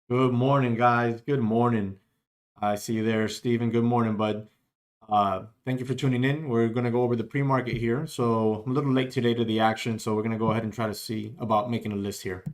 Good morning, guys. Good morning. I see you there, Steven. Good morning, bud. Thank you for tuning in. We're going to go over the pre-market here. So I'm a little late today to the action, so we're going to go ahead and try to see about making a list here.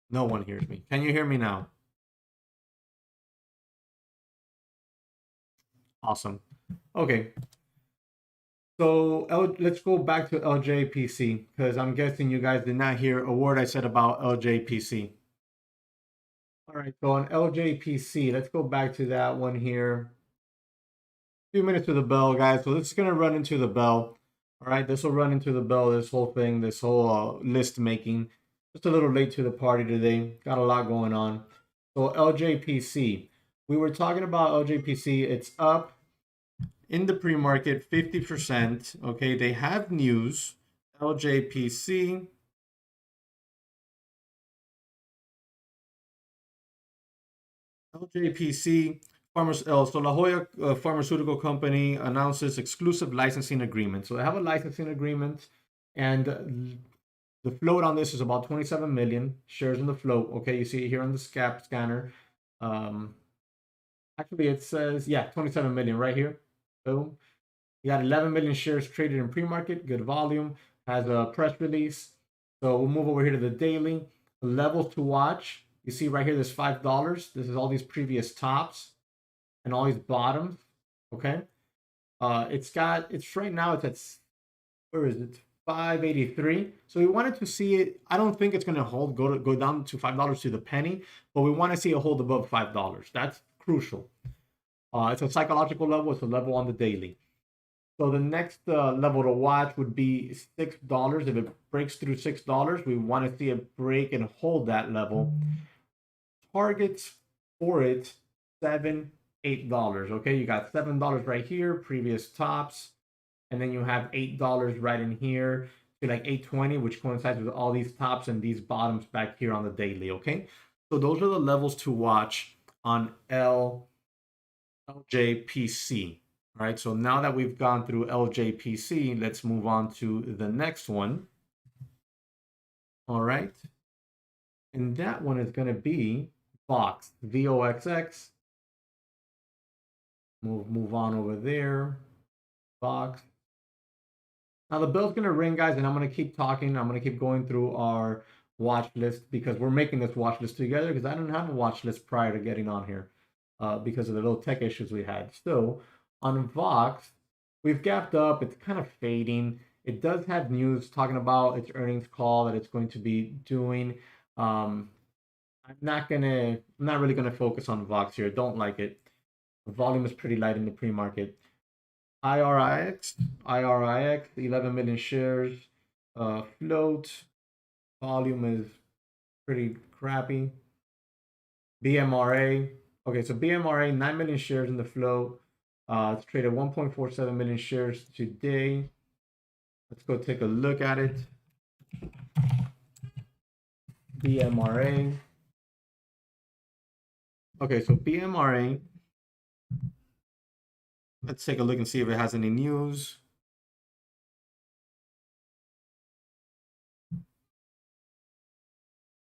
No one hears me. Can you hear me now? Awesome. Okay. So let's go back to LJPC because I'm guessing you guys did not hear a word I said about LJPC. All right. So on LJPC, let's go back to that one here. Few minutes to the bell, guys. So this is gonna run into the bell. All right, this will run into the bell. This whole thing, this whole list making. Just a little late to the party today. Got a lot going on. So LJPC, we were talking about LJPC. It's up in the pre-market 50%. Okay, they have news. LJPC. LJPC. So La Jolla Pharmaceutical Company announces exclusive licensing agreement. So they have a licensing agreement, and The float on this is about 27 million shares in the float. Okay, you see it here on the SCAP scanner. Actually, it says, yeah, 27 million right here. Boom. You got 11 million shares traded in pre-market. Good volume. Has a press release. So we'll move over here to the daily. Levels to watch. You see right here, there's $5. This is all these previous tops and all these bottoms. Okay. It's right now, it's at, where is it? 583. So we wanted to see it. I don't think it's going to hold, go down to $5 to the penny, but we want to see it hold above $5. That's crucial. It's a psychological level. It's a level on the daily. So the next level to watch would be $6. If it breaks through $6, we want to see it break and hold that level. Targets for it, $7, $8. Okay, you got $7 right here, previous tops, and then you have $8 right in here to like 820, which coincides with all these tops and these bottoms back here on the daily. Okay, so those are the levels to watch on LJPC. All right, so now that we've gone through LJPC, let's move on to the next one. All right, and that one is going to be VOXX, VOXX. Move on over there, VOXX. Now the bell's going to ring, guys, and I'm going to keep talking. I'm going to keep going through our watch list because we're making this watch list together because I didn't have a watch list prior to getting on here because of the little tech issues we had. So on VOXX, we've gapped up. It's kind of fading. It does have news talking about its earnings call that it's going to be doing. I'm not really gonna focus on VOXX here. Don't like it. The volume is pretty light in the pre-market. IRIX, 11 million shares. Float volume is pretty crappy. BMRA. Okay, so BMRA, 9 million shares in the float. It's traded 1.47 million shares today. Let's go take a look at it. BMRA. Okay, so BMRA. Let's take a look and see if it has any news.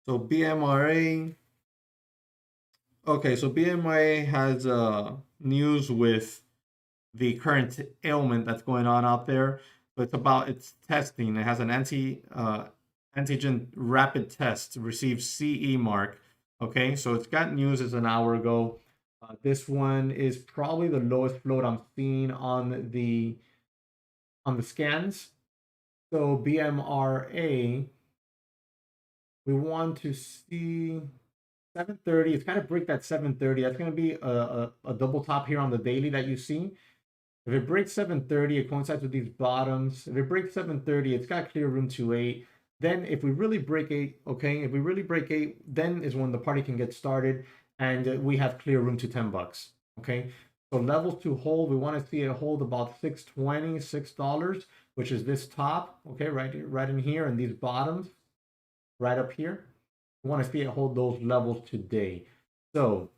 So BMRA. Okay, so BMRA has news with the current ailment that's going on out there. So it's about its testing. It has an antigen rapid test, received CE mark. Okay, so it's got news as an hour ago. This one is probably the lowest float I'm seeing on the scans. So BMRA, we want to see 730. It's got to break that 730. That's going to be a double top here on the daily that you see. If it breaks 730, it coincides with these bottoms. If it breaks 730, it's got clear room to 8. Then if we really break 8, okay, if we really break 8, then is when the party can get started and we have clear room to $10, okay? So levels to hold, we want to see it hold about $6.20, $6, which is this top, okay, right in here, and these bottoms right up here. We want to see it hold those levels today. So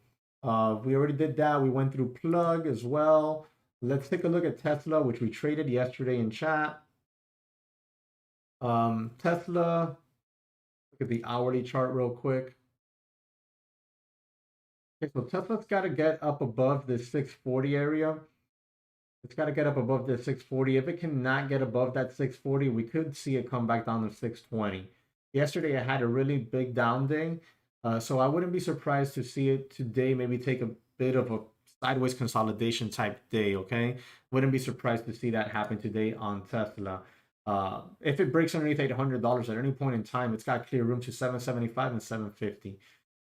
we already did that. We went through plug as well. Let's take a look at Tesla, which we traded yesterday in chat. Tesla, look at the hourly chart real quick. Okay, so Tesla's got to get up above this 640 area. It's got to get up above this 640. If it cannot get above that 640, we could see it come back down to 620. Yesterday, it had a really big down day. So I wouldn't be surprised to see it today maybe take a bit of a sideways consolidation type day, okay? Wouldn't be surprised to see that happen today on Tesla. If it breaks underneath $800 at any point in time, it's got clear room to 775 and 750.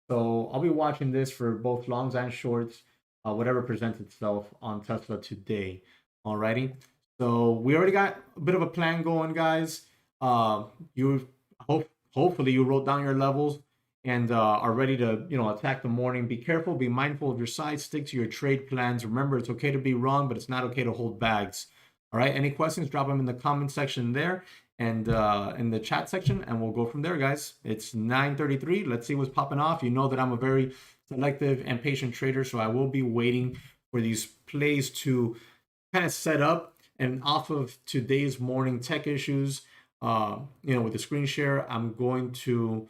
So I'll be watching this for both longs and shorts, whatever presents itself on Tesla today. Alrighty. So we already got a bit of a plan going, guys. Hopefully you wrote down your levels and are ready to attack the morning. Be careful, be mindful of your size, stick to your trade plans. Remember, it's okay to be wrong, but it's not okay to hold bags. All right, any questions, drop them in the comment section there and in the chat section, and we'll go from there, guys. It's 9:33. Let's see what's popping off. You know that I'm a very selective and patient trader, so I will be waiting for these plays to kind of set up. And off of today's morning tech issues, with the screen share, I'm going to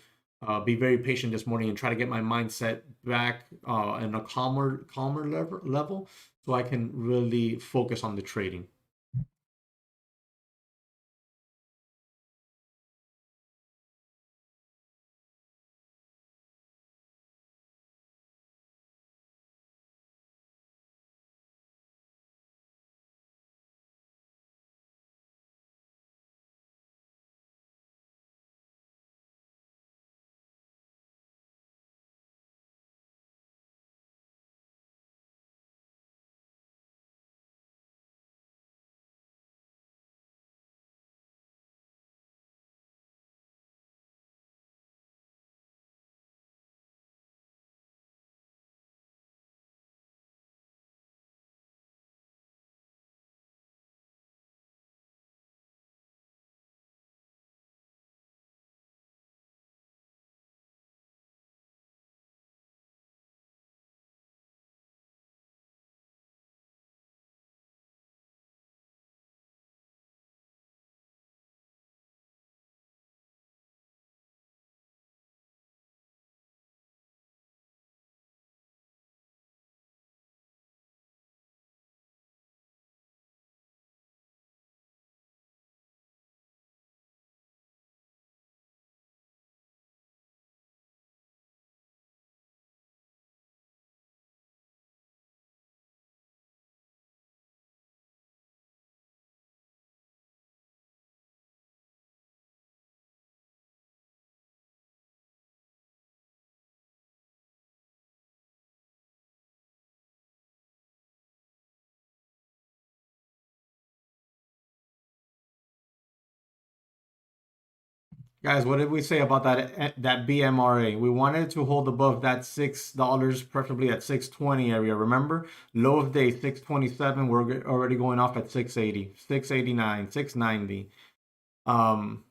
be very patient this morning and try to get my mindset back in a calmer level, so I can really focus on the trading. Guys, what did we say about that BMRA? We wanted to hold above that $6, preferably at 620 area. Remember, low of day 627. We're already going off at 680, 689, 690. Um,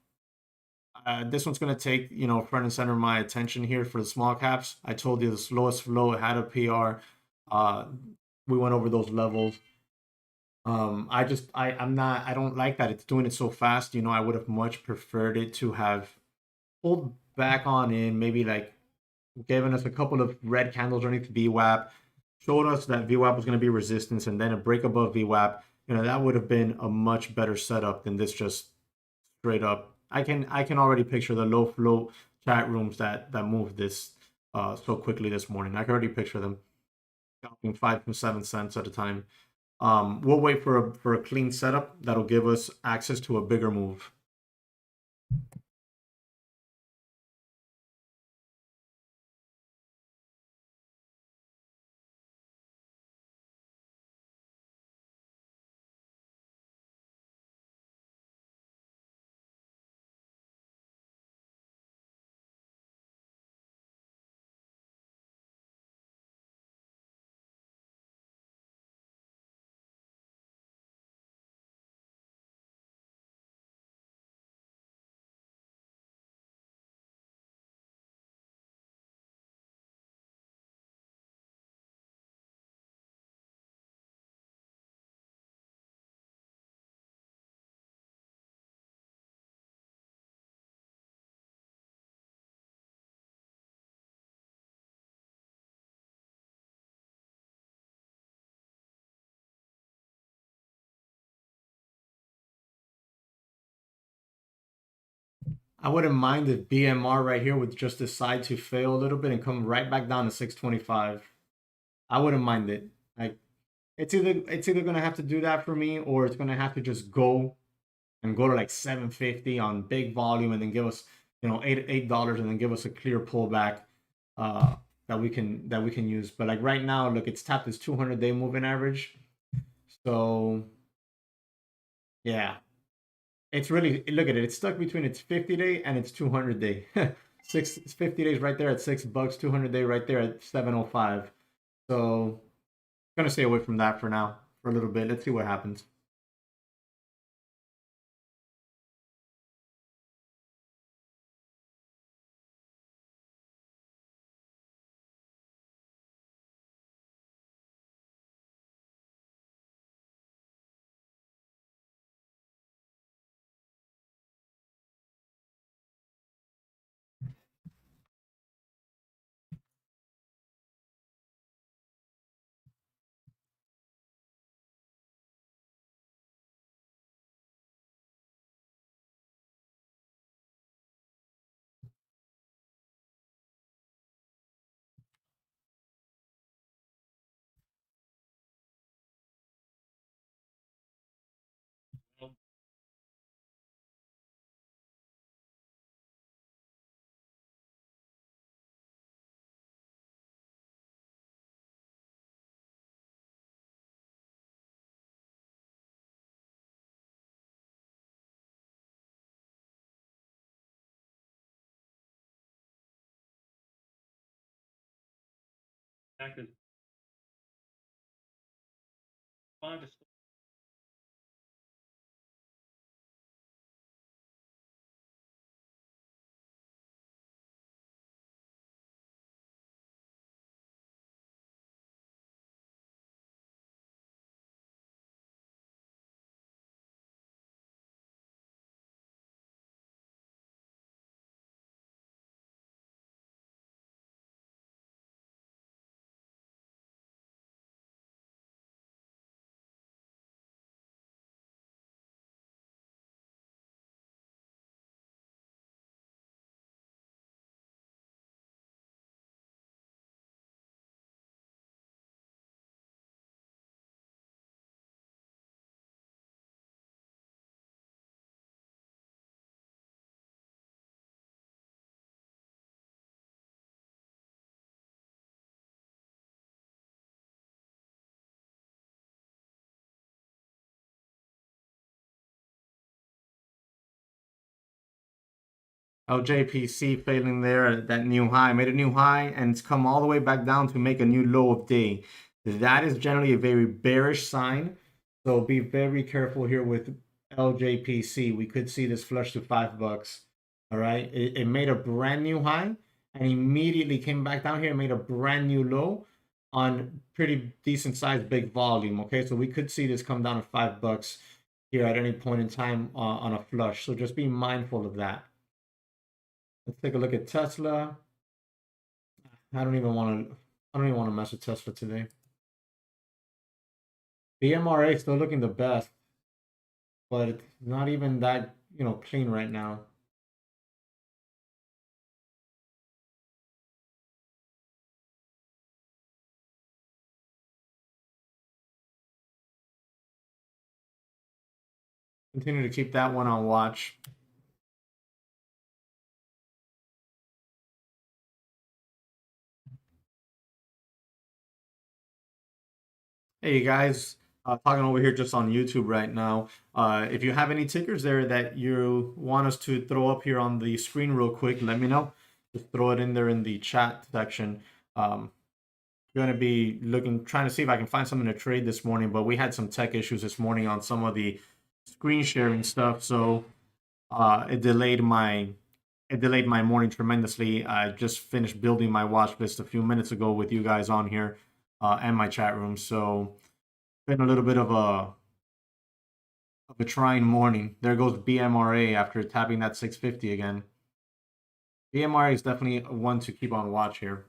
this one's gonna take front and center my attention here for the small caps. I told you the slowest flow had a PR. We went over those levels. I don't like that it's doing it so fast. I would have much preferred it to have pulled back on in, maybe like giving us a couple of red candles underneath VWAP, showed us that VWAP was going to be resistance, and then a break above VWAP. That would have been a much better setup than this just straight up. I can already picture the low flow chat rooms that moved this so quickly this morning. I can already picture them dropping 5 to 7 cents at a time. We'll wait for a clean setup that'll give us access to a bigger move. I wouldn't mind if BMR right here would just decide to fail a little bit and come right back down to 625. I wouldn't mind it. Like it's either gonna have to do that for me, or it's gonna have to just go to like 750 on big volume and then give us $8 and then give us a clear pullback that we can use. But like right now, look, it's tapped this 200-day moving average. So yeah, it's really, look at it. It's stuck between its 50-day and its 200-day. 50 days right there at $6, 200-day right there at 705. So I'm gonna stay away from that for now for a little bit. Let's see what happens. LJPC failing there at that new high, made a new high, and it's come all the way back down to make a new low of day. That is generally a very bearish sign. So be very careful here with LJPC. We could see this flush to $5. All right. It made a brand new high and immediately came back down here and made a brand new low on pretty decent sized big volume. Okay. So we could see this come down to $5 here at any point in time on a flush. So just be mindful of that. Let's take a look at Tesla. I don't even want to mess with Tesla today. The MRA is still looking the best, but it's not even that, clean right now. Continue to keep that one on watch. Hey, you guys, talking over here just on YouTube right now. If you have any tickers there that you want us to throw up here on the screen real quick, let me know. Just throw it in there in the chat section. Going to be trying to see if I can find something to trade this morning, but we had some tech issues this morning on some of the screen sharing stuff, so it delayed my morning tremendously. I just finished building my watch list a few minutes ago with you guys on here and my chat room, so been a little bit of a trying morning. There goes BMRA after tapping that 650 again. BMRA is definitely one to keep on watch here.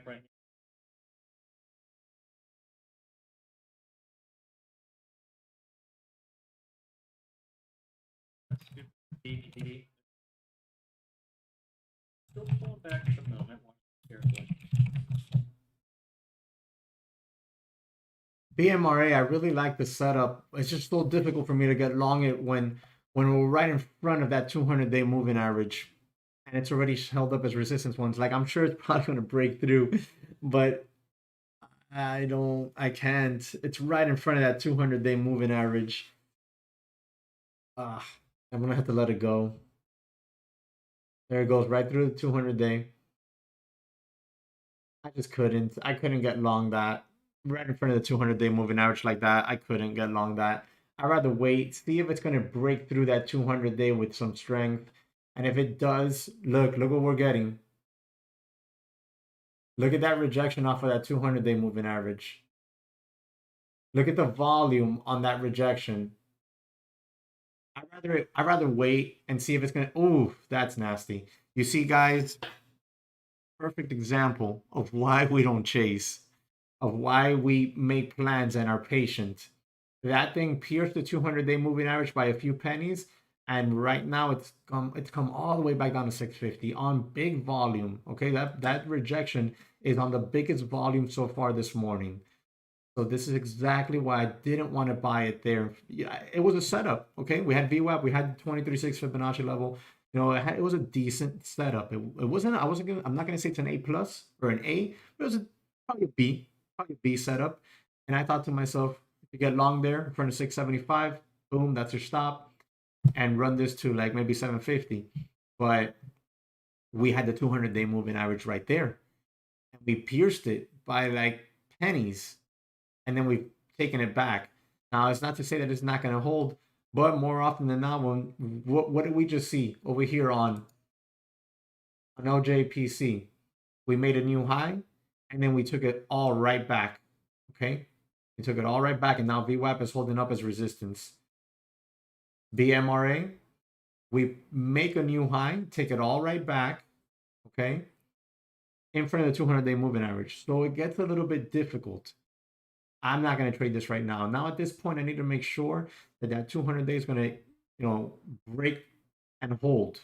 Right. Still pulling back at the moment. BMRA, I really like the setup. It's just so difficult for me to get long it when we're right in front of that 200-day moving average, and it's already held up as resistance ones. Like, I'm sure it's probably going to break through, but I can't. It's right in front of that 200-day moving average. I'm going to have to let it go. There it goes, right through the 200-day. I couldn't get long that. Right in front of the 200-day moving average like that. I couldn't get long that. I'd rather wait, see if it's going to break through that 200-day with some strength. And if it does, look what we're getting. Look at that rejection off of that 200-day moving average. Look at the volume on that rejection. I'd rather wait and see if it's gonna. Ooh, that's nasty. You see, guys, perfect example of why we don't chase, of why we make plans and are patient. That thing pierced the 200-day moving average by a few pennies, and right now it's come all the way back down to 650 on big volume. Okay, that rejection is on the biggest volume so far this morning. So this is exactly why I didn't want to buy it there. Yeah, it was a setup. Okay, we had VWAP, we had 23.6 Fibonacci level. You know, it was a decent setup. It wasn't. I'm not gonna say it's an A plus or an A, but it was probably a B, probably a B setup. And I thought to myself, if you get long there in front of 675, boom, that's your stop, and run this to like maybe 750. But we had the 200-day moving average right there, and we pierced it by like pennies, and then we've taken it back. Now, it's not to say that it's not going to hold, but more often than not, when what did we just see over here on LJPC? We made a new high, and then we took it all right back. Okay, we took it all right back, and now VWAP is holding up as resistance. BMRA, we make a new high, take it all right back. Okay, in front of the 200-day moving average. So it gets a little bit difficult. I'm not going to trade this right now. Now at this point, I need to make sure that that 200-day is going to, break and hold.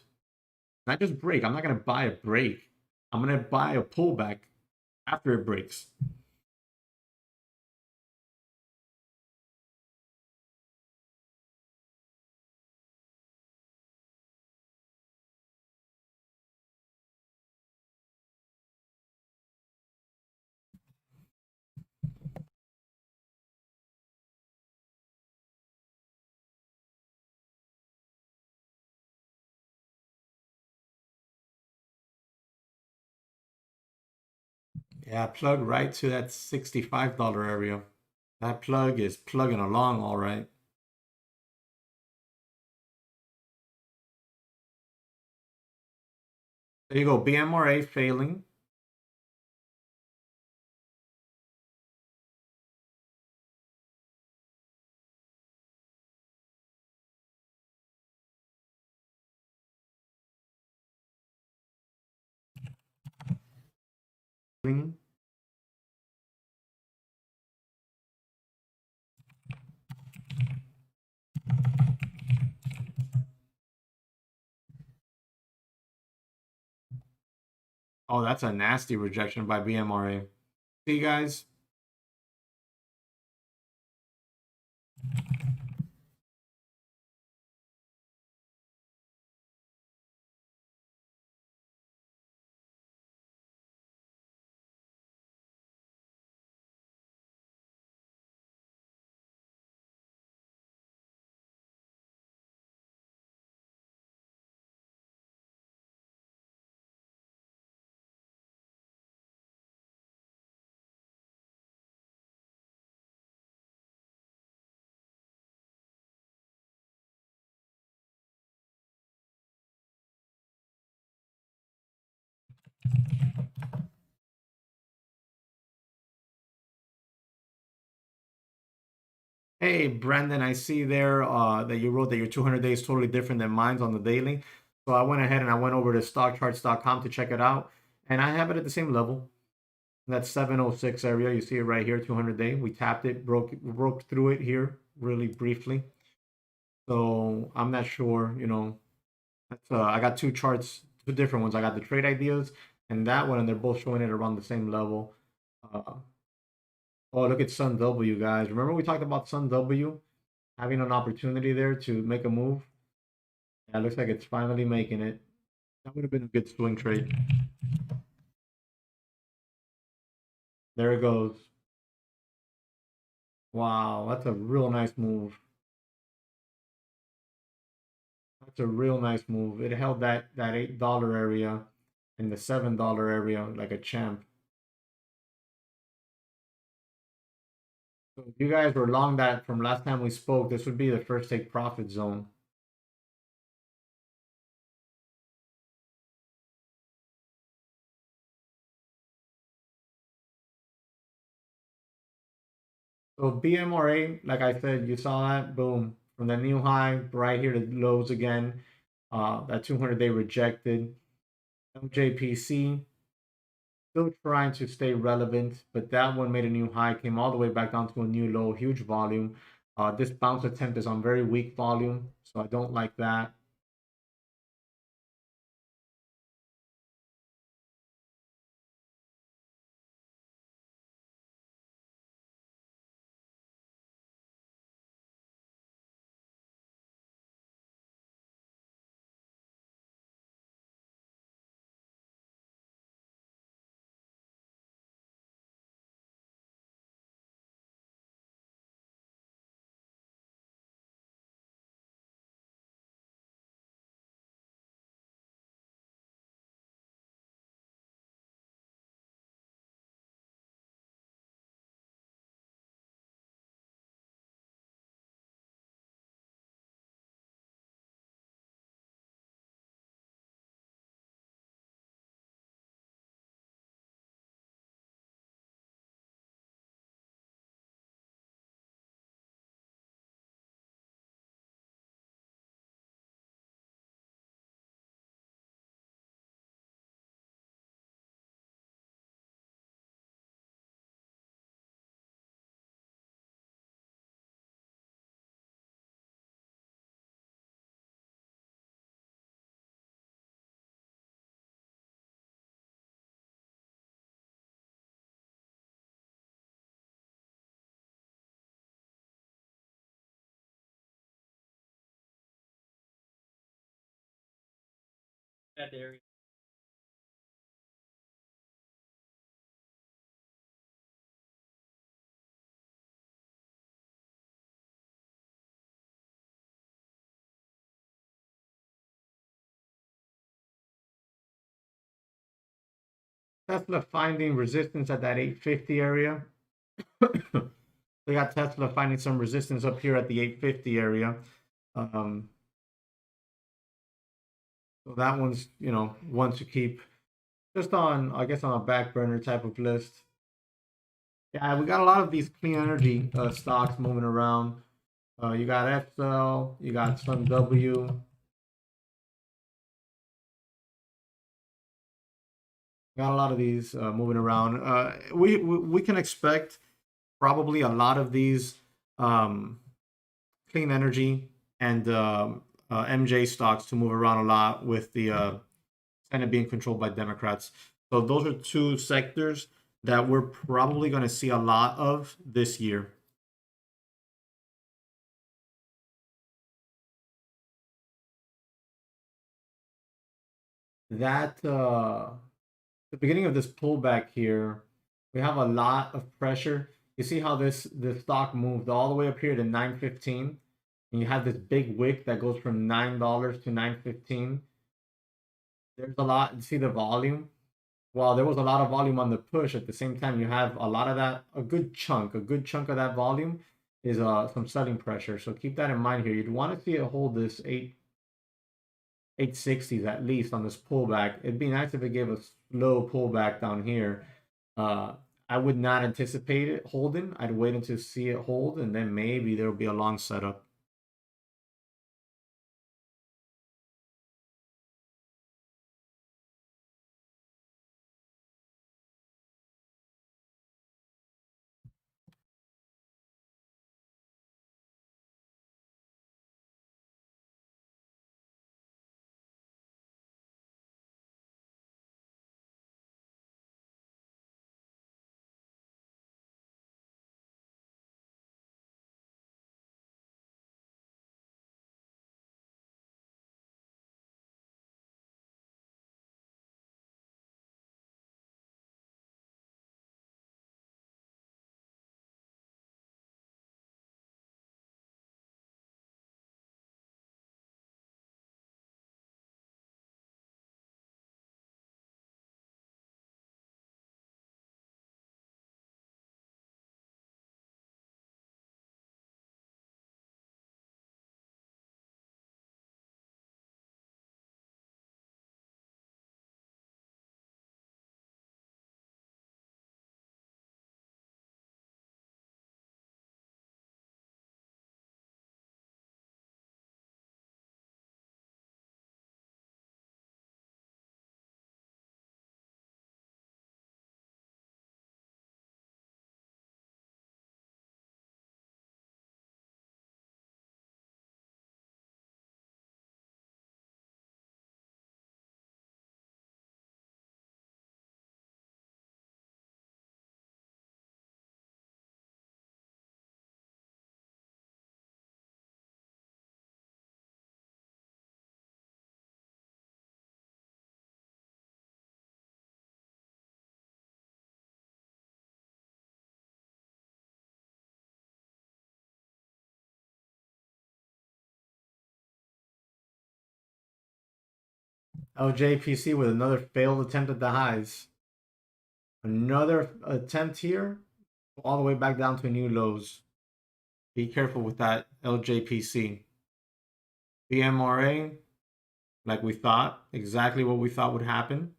Not just break. I'm not going to buy a break. I'm going to buy a pullback after it breaks. Yeah, plug right to that $65 area. That plug is plugging along all right. There you go. BMRA failing. Oh, that's a nasty rejection by BMRA. See, guys? Hey, Brandon, I see there that you wrote that your 200 days is totally different than mine's on the daily. So I went ahead and I went over to stockcharts.com to check it out. And I have it at the same level. That 706 area. You see it right here, 200-day. We tapped it, broke through it here really briefly. So I'm not sure, That's I got two charts, two different ones. I got the trade ideas and that one, and they're both showing it around the same level. Uh, oh, look at Sun W, guys. Remember we talked about Sun W having an opportunity there to make a move? Yeah, it looks like it's finally making it. That would have been a good swing trade. There it goes. Wow, that's a real nice move. That's a real nice move. It held that $8 area and the $7 area like a champ. So if you guys were long that from last time we spoke, this would be the first take profit zone. So BMRA, like I said, you saw that, boom, from the new high right here to lows again. That 200-day rejected. LJPC still trying to stay relevant, but that one made a new high, came all the way back down to a new low, huge volume. This bounce attempt is on very weak volume, so I don't like that. that area. Tesla finding resistance at that 850 area. We got Tesla finding some resistance up here at the 850 area. Um, so that one's, one to keep just on, I guess, on a back burner type of list. Yeah, we got a lot of these clean energy stocks moving around. You got FCell, you got some W. Got a lot of these moving around. We can expect probably a lot of these clean energy and MJ stocks to move around a lot with the Senate being controlled by Democrats. So those are two sectors that we're probably going to see a lot of this year. That the beginning of this pullback here, we have a lot of pressure. You see how this stock moved all the way up here to 915, and you have this big wick that goes from $9 to 915. There's a lot. You see the volume. While there was a lot of volume on the push, at the same time you have a lot of that, a good chunk of that volume is some selling pressure. So keep that in mind here. You'd want to see it hold this 860s at least on this pullback. It'd be nice if it gave a slow pullback down here. I would not anticipate it holding. I'd wait until see it hold, and then maybe there'll be a long setup. LJPC with another failed attempt at the highs. Another attempt here, all the way back down to new lows. Be careful with that LJPC. BMRA, like we thought, exactly what we thought would happen.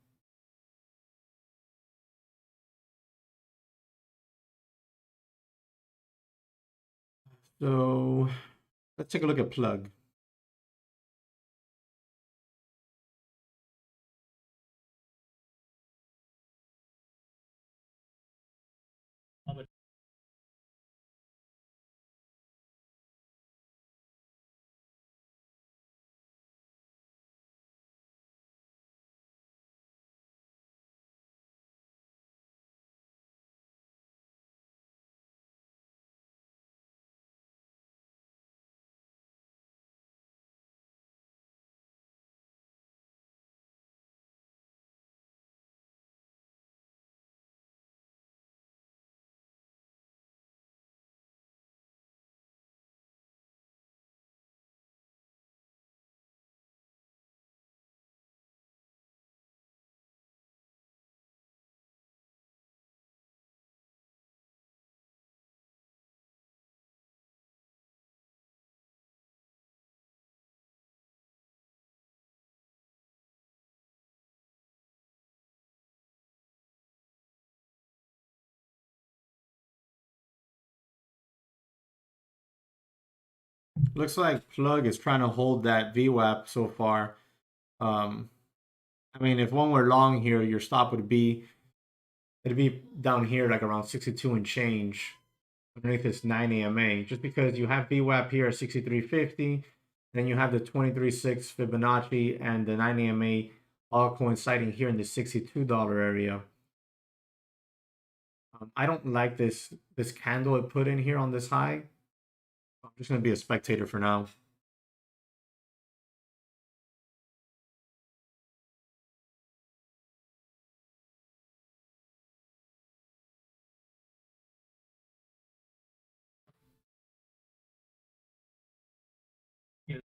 So let's take a look at plug. Looks like Plug is trying to hold that VWAP so far. Um, I mean, if one were long here, your stop would be it'd be down here like around 62 and change underneath this 9 AMA, just because you have VWAP here at 63.50, then you have the 23.6 Fibonacci and the 9 AMA all coinciding here in the $62 area. I don't like this candle it put in here on this high. I'm just gonna be a spectator for now. Yeah.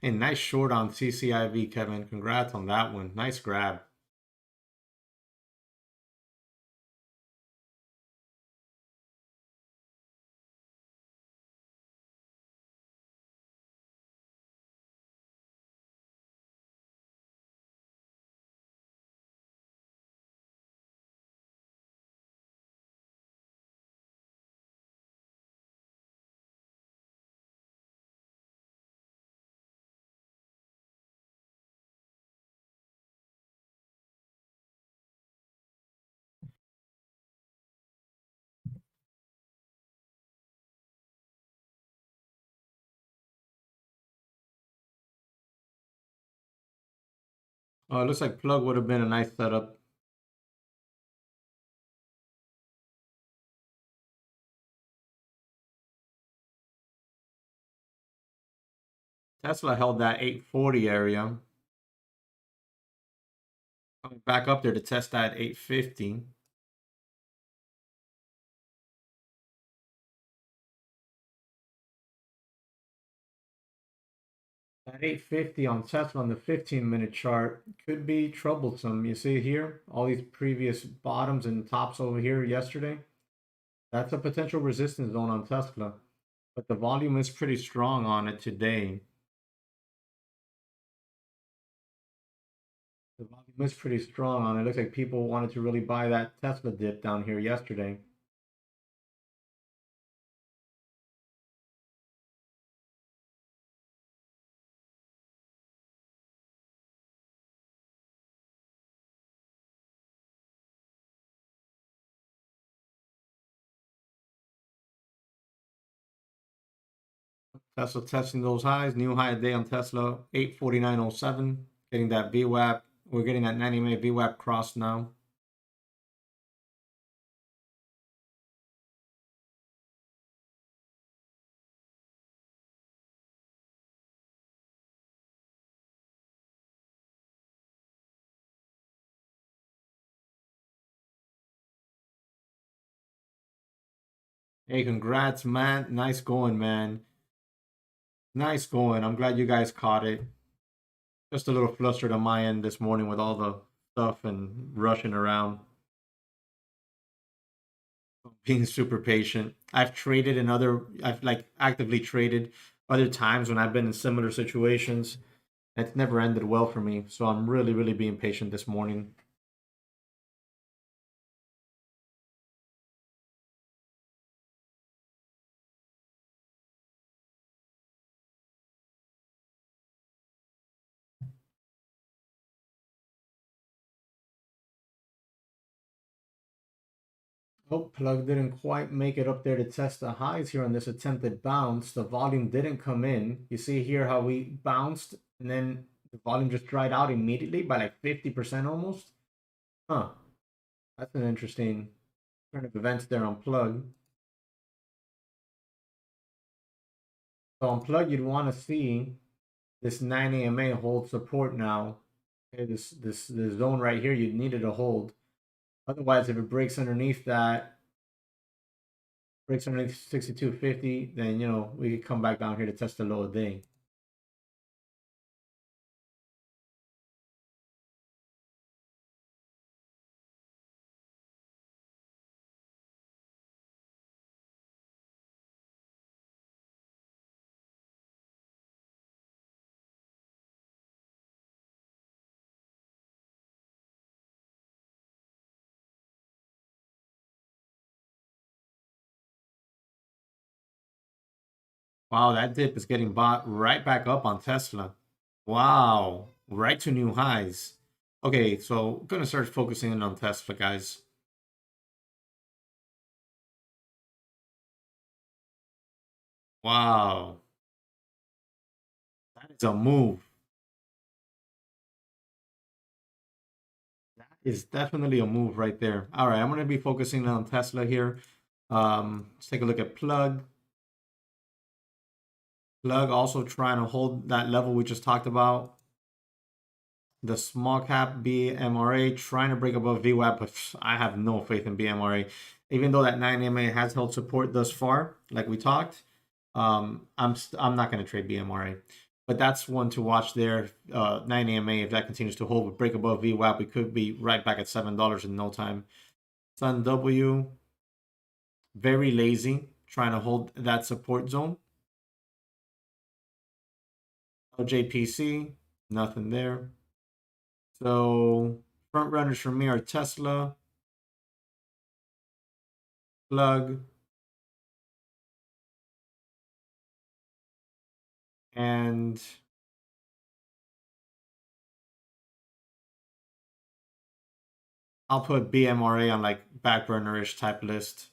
And nice short on CCIV, Kevin. Congrats on that one. Nice grab. It looks like Plug would have been a nice setup. Tesla held that 840 area. Coming back up there to test that 850. That 850 on Tesla on the 15-minute chart could be troublesome. You see here, all these previous bottoms and tops over here yesterday. That's a potential resistance zone on Tesla, but the volume is pretty strong on it today. The volume is pretty strong on it. It looks like people wanted to really buy that Tesla dip down here yesterday. Tesla testing those highs. New high day on Tesla, 849.07. Getting that VWAP. We're getting that 90-minute VWAP cross now. Hey, congrats, man. Nice going, man. Nice going. I'm glad you guys caught it. Just a little flustered on my end this morning with all the stuff and rushing around. Being super patient. I've like actively traded other times when I've been in similar situations. It's never ended well for me. So I'm really, really being patient this morning. Oh, plug didn't quite make it up there to test the highs here on this attempted bounce. The volume didn't come in. You see here how we bounced and then the volume just dried out immediately by like 50% almost. Huh. That's an interesting turn of events there on plug. So on plug, you'd want to see this 9 AMA hold support now. Okay, this zone right here, you needed to hold. Otherwise, if it breaks underneath that, breaks underneath 62.50, then you know we could come back down here to test the low of day. Wow, that dip is getting bought right back up on Tesla. Wow, right to new highs. Okay, so I'm gonna start focusing in on Tesla, guys. Wow, that is a move. That is definitely a move right there. All right, I'm gonna be focusing on Tesla here. Let's take a look at Plug. Plug also trying to hold that level we just talked about. The small cap BMRA trying to break above VWAP, but I have no faith in BMRA. Even though that 9MA has held support thus far, like we talked, I'm not going to trade BMRA. But that's one to watch there. 9AMA, if that continues to hold, break above VWAP, we could be right back at $7 in no time. Sun W, very lazy, trying to hold that support zone. LJPC, nothing there. So front runners for me are Tesla, Plug, and I'll put BMRA on like back burner-ish type list.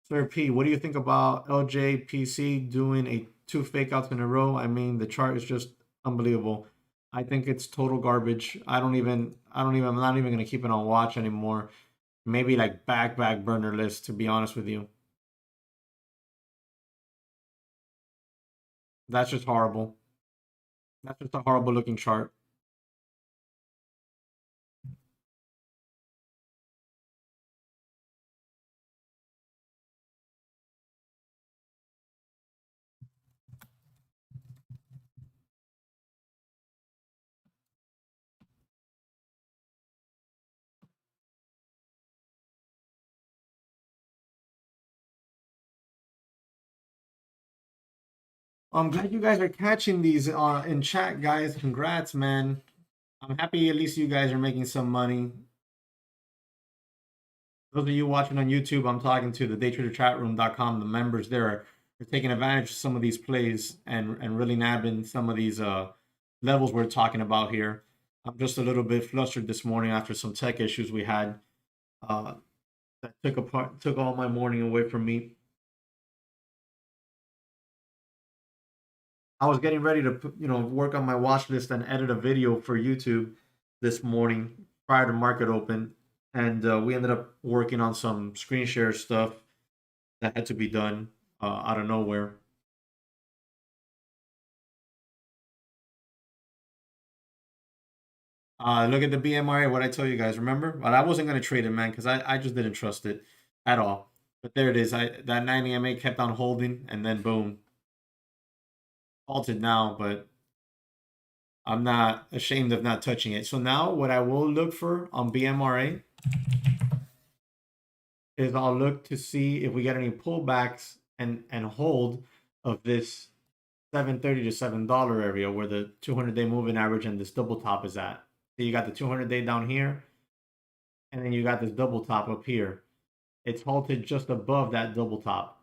Sir P, what do you think about LJPC doing a 2 fakeouts in a row? I mean, the chart is just unbelievable. I think it's total garbage. I'm not even gonna keep it on watch anymore. Maybe like back burner list, to be honest with you. That's just horrible. That's just a horrible looking chart. I'm glad you guys are catching these in chat, guys. Congrats, man. I'm happy at least you guys are making some money. Those of you watching on YouTube, I'm talking to the daytraderchatroom.com. The members there are taking advantage of some of these plays and really nabbing some of these levels we're talking about here. I'm just a little bit flustered this morning after some tech issues we had uh, that took all my morning away from me. I was getting ready to work on my watch list and edit a video for YouTube this morning prior to market open, and we ended up working on some screen share stuff that had to be done out of nowhere. Look at the BMRA, what I told you guys, remember? But I wasn't going to trade it, man, because I just didn't trust it at all. But there it is. That 90 MA kept on holding, and then boom. Halted now, but I'm not ashamed of not touching it. So now what I will look for on BMRA is I'll look to see if we get any pullbacks and hold of this 730 to $7 area where the 200-day moving average and this double top is at. So you got the 200-day down here, and then you got this double top up here. It's halted just above that double top.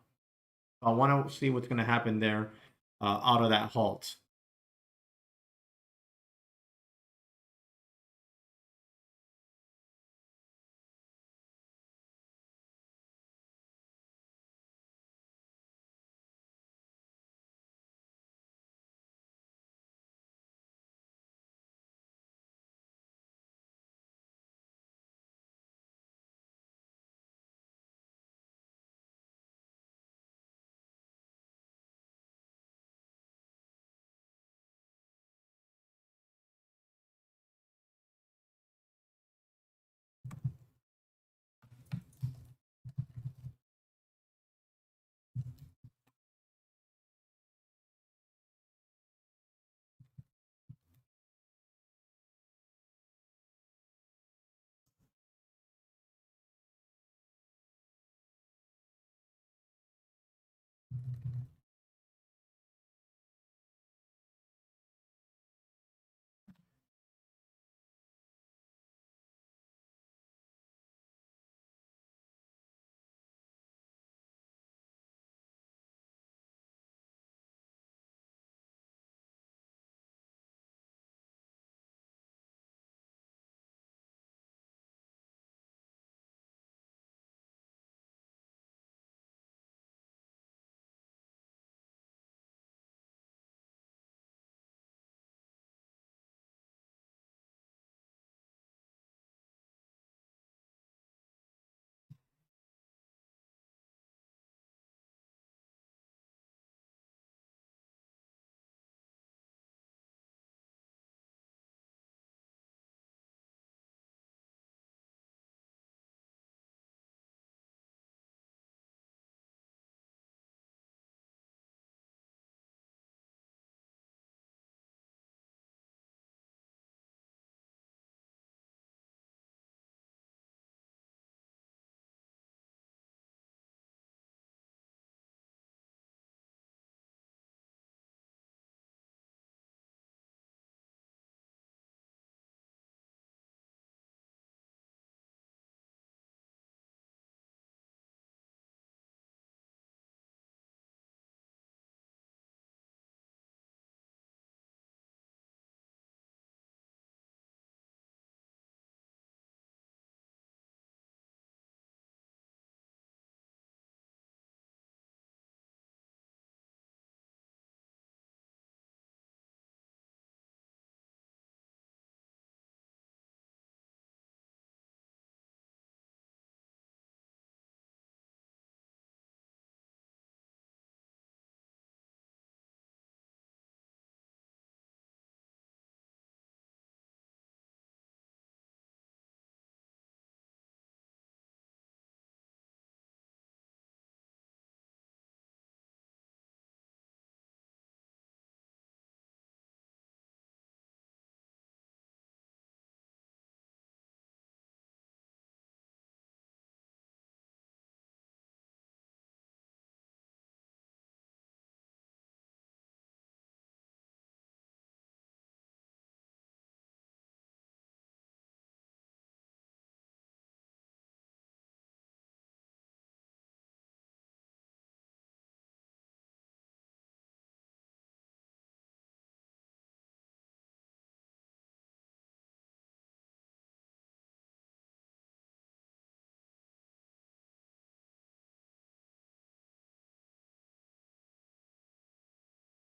So I want to see what's going to happen there out of that halt.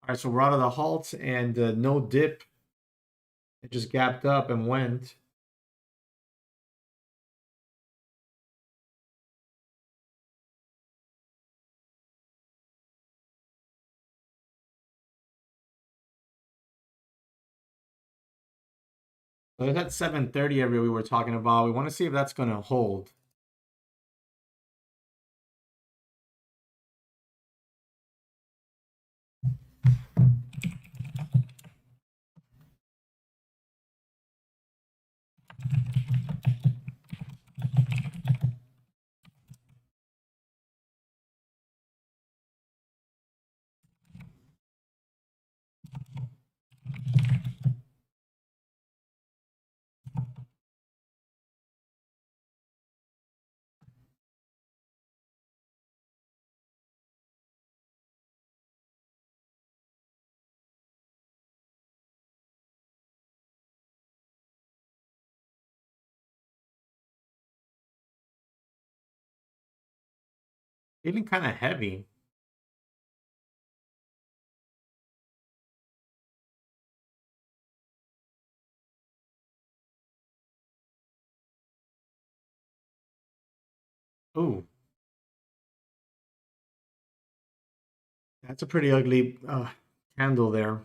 All right, so we're out of the halt and no dip. It just gapped up and went. So it's at 730 area we were talking about. We want to see if that's going to hold. Feeling kind of heavy. Ooh, that's a pretty ugly candle there.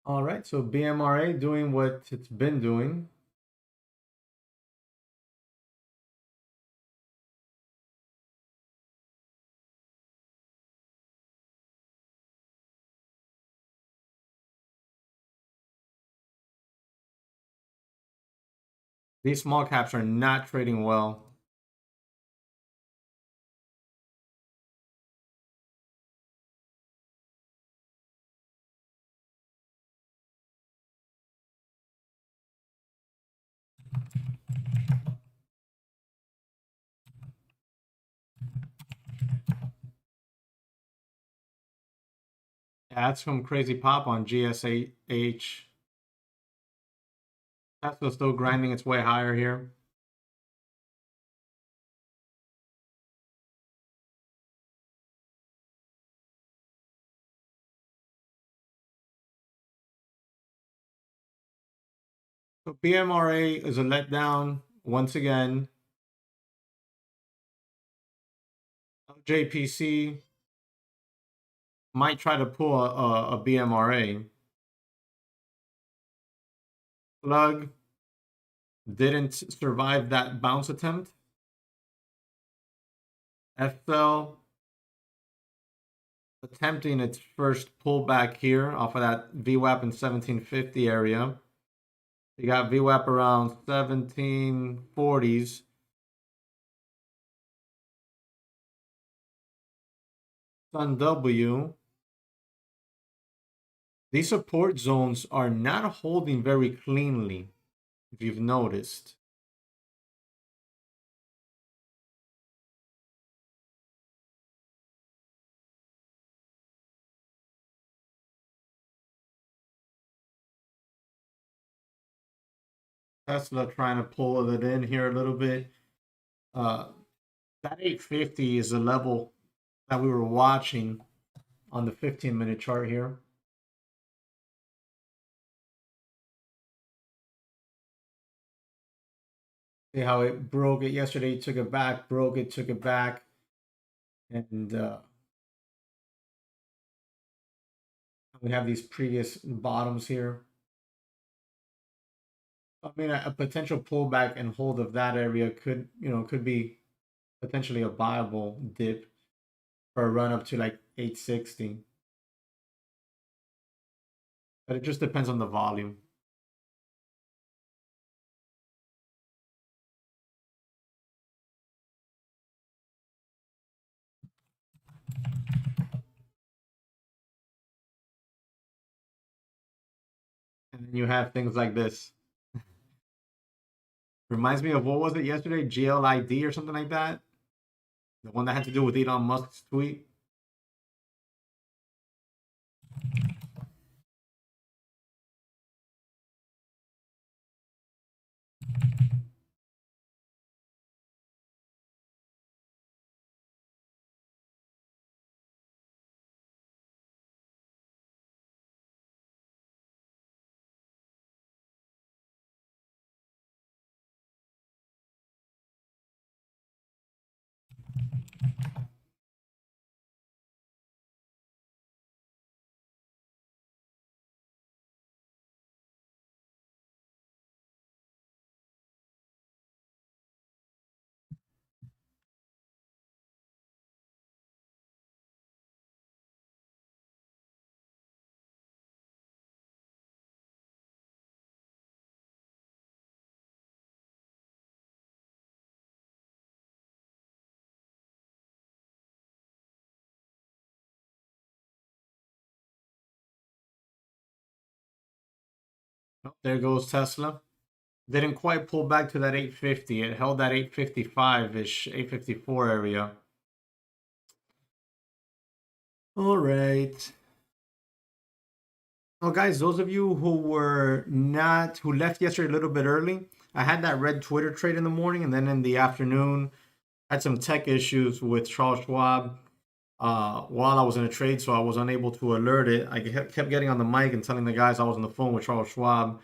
All right, so BMRA doing what it's been doing. These small caps are not trading well. Yeah, that's some crazy pop on GSH. Tesla's still grinding its way higher here. So BMRA is a letdown once again. JPC might try to pull a BMRA. Plug didn't survive that bounce attempt. FL attempting its first pullback here off of that VWAP in 1750 area. You got VWAP around 1740s. Sun W. These support zones are not holding very cleanly, if you've noticed. Tesla trying to pull it in here a little bit. That 850 is a level that we were watching on the 15-minute chart here. See how it broke it yesterday, took it back, broke it, took it back. And we have these previous bottoms here. I mean, a potential pullback and hold of that area could, could be potentially a viable dip for a run up to like 860. But it just depends on the volume. And then you have things like this. Reminds me of, what was it yesterday? GLID or something like that? The one that had to do with Elon Musk's tweet. Oh, there goes Tesla. Didn't quite pull back to that 850. It held that 855-ish, 854 area. All right. Well, guys, those of you who left yesterday a little bit early, I had that red Twitter trade in the morning, and then in the afternoon, I had some tech issues with Charles Schwab while I was in a trade, so I was unable to alert it. I kept getting on the mic and telling the guys I was on the phone with Charles Schwab.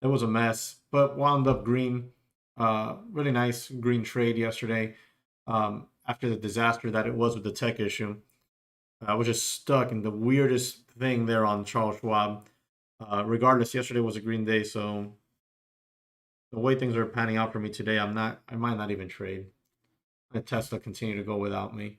It was a mess, but wound up green. Really nice green trade yesterday after the disaster that it was with the tech issue. I was just stuck in the weirdest thing there on Charles Schwab. Regardless, yesterday was a green day, so the way things are panning out for me today, I might not even trade. Let Tesla continue to go without me.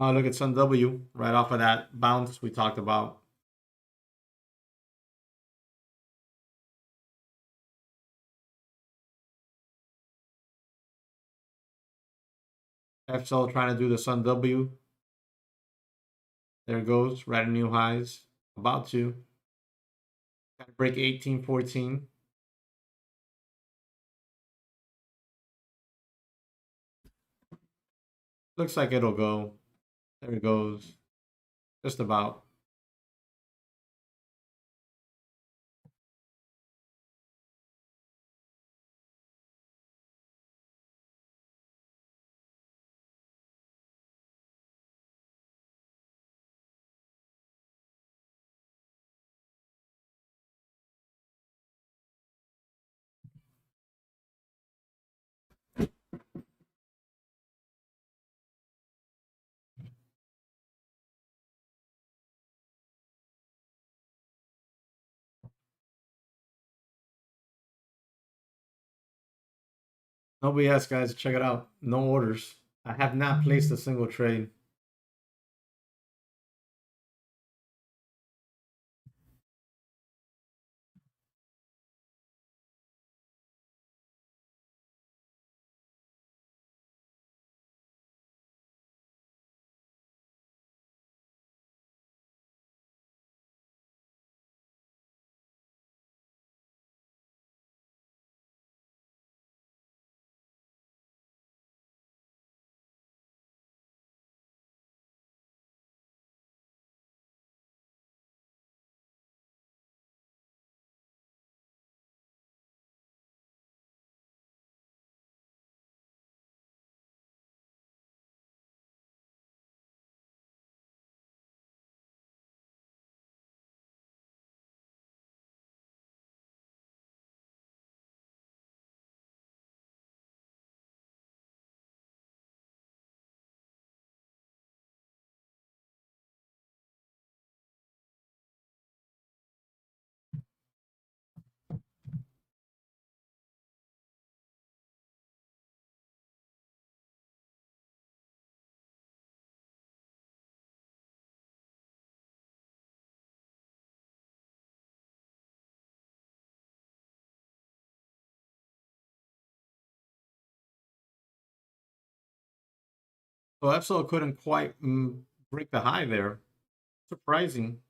Look at Sun W right off of that bounce we talked about. FSL trying to do the Sun W. There it goes, right at new highs. About to. Got to break 1814. Looks like it'll go. There it goes. Just about. Nobody else, guys. Check it out. No orders. I have not placed a single trade. So Epsilon couldn't quite break the high there. Surprising.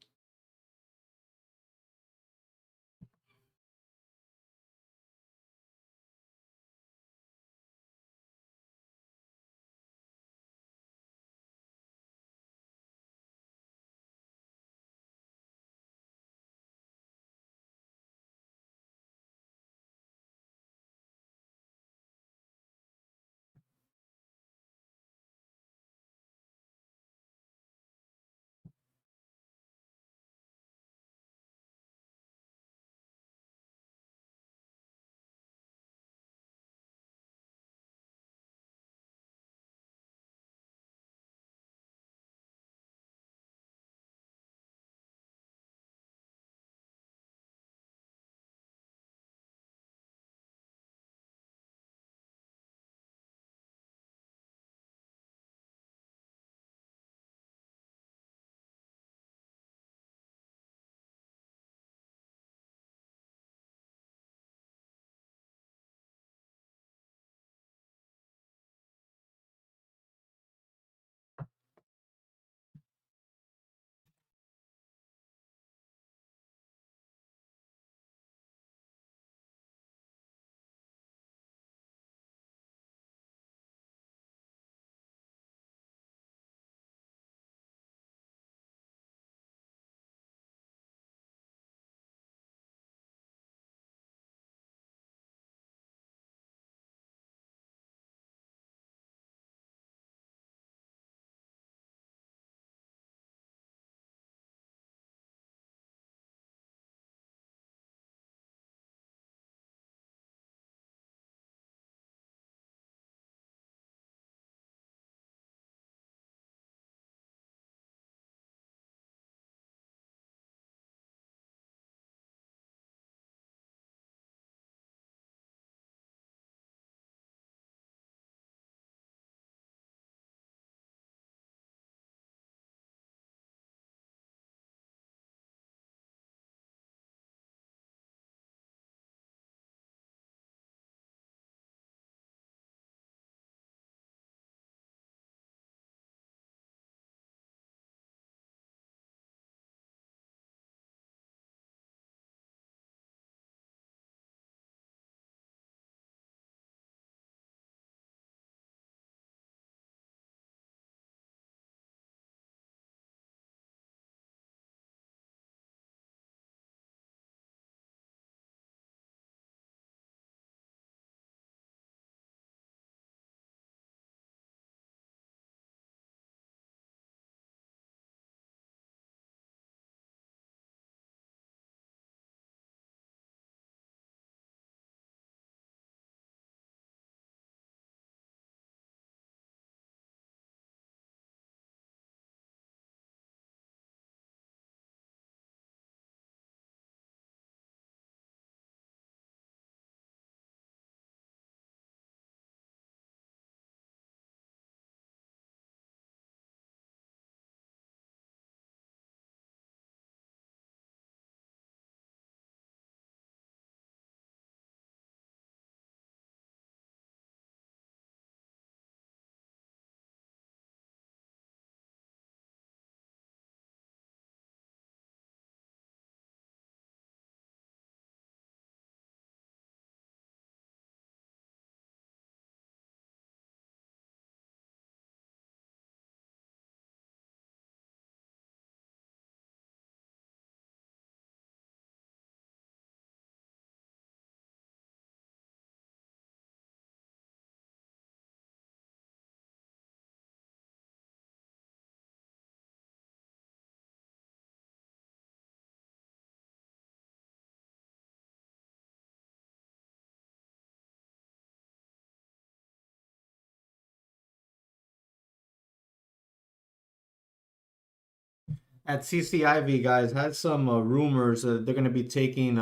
at CCIV, guys, had some rumors they're going to be taking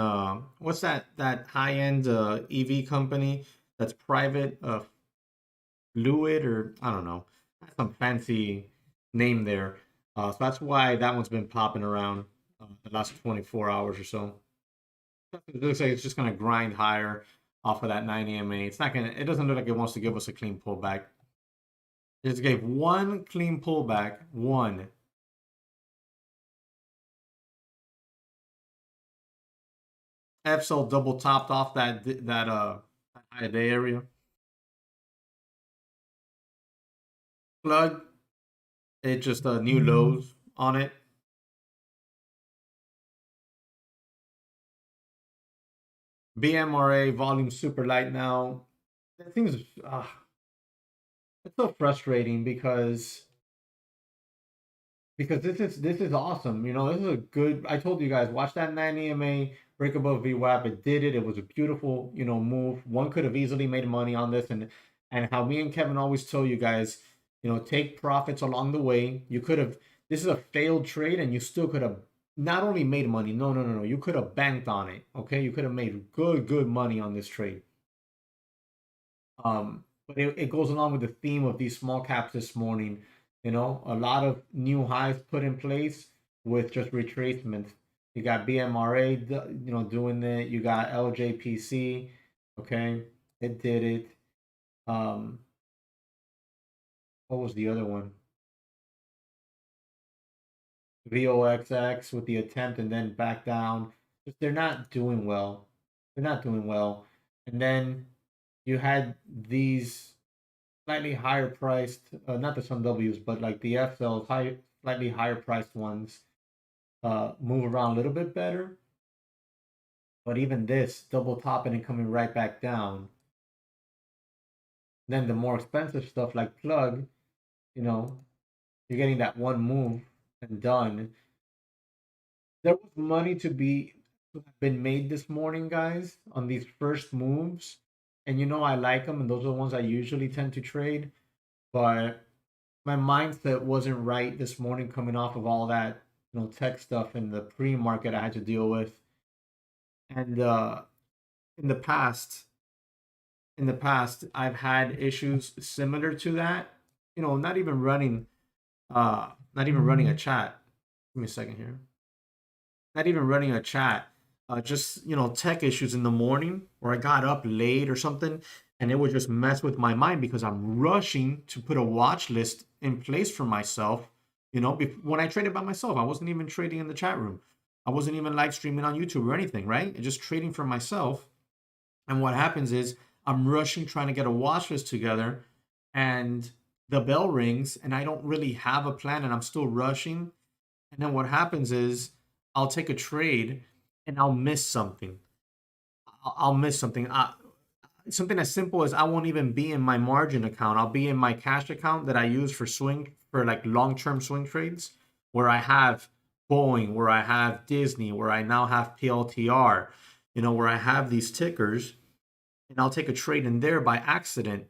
what's that high-end EV company that's private, Fluid, or I don't know, has some fancy name there. So that's why that one's been popping around the last 24 hours or so. It looks like it's just going to grind higher off of that 90 MA. It's not going to. It doesn't look like it wants to give us a clean pullback. It just gave one clean pullback. One. FSL double topped off that high day area. Plug. It just new lows on it. BMRA volume super light now. That thing's it's so frustrating because this is awesome. You know, this is a good. I told you guys, watch that 9 EMA break above VWAP. It did it. It was a beautiful, move. One could have easily made money on this, and how me and Kevin always tell you guys, take profits along the way. You could have. This is a failed trade, and you still could have not only made money. No, no, no, no. You could have banked on it. Okay, you could have made good money on this trade. But it goes along with the theme of these small caps this morning. A lot of new highs put in place with just retracements. You got BMRA, doing it. You got LJPC, okay, it did it. Um, what was the other one? VOXX with the attempt and then back down. Just they're not doing well. They're not doing well. And then you had these slightly higher priced, not the Sun W's, but like the FLs, slightly higher priced ones, move around a little bit better. But even this, double topping and coming right back down. Then the more expensive stuff like plug, you know, you're getting that one move and done. There was money to have been made this morning, guys, on these first moves. And I like them, and those are the ones I usually tend to trade. But my mindset wasn't right this morning coming off of all that tech stuff in the pre-market I had to deal with. And in the past I've had issues similar to that. Not even running a chat. Give me a second here. Not even running a chat. Just tech issues in the morning, or I got up late or something, and it would just mess with my mind because I'm rushing to put a watch list in place for myself. When I traded by myself, I wasn't even trading in the chat room. I wasn't even live streaming on YouTube or anything, right? Just trading for myself. And what happens is I'm rushing trying to get a watch list together, and the bell rings, and I don't really have a plan, and I'm still rushing. And then what happens is I'll take a trade and I'll miss something. I'll miss something. Something as simple as I won't even be in my margin account. I'll be in my cash account that I use for like long-term swing trades, where I have Boeing, where I have Disney, where I now have PLTR, where I have these tickers, and I'll take a trade in there by accident,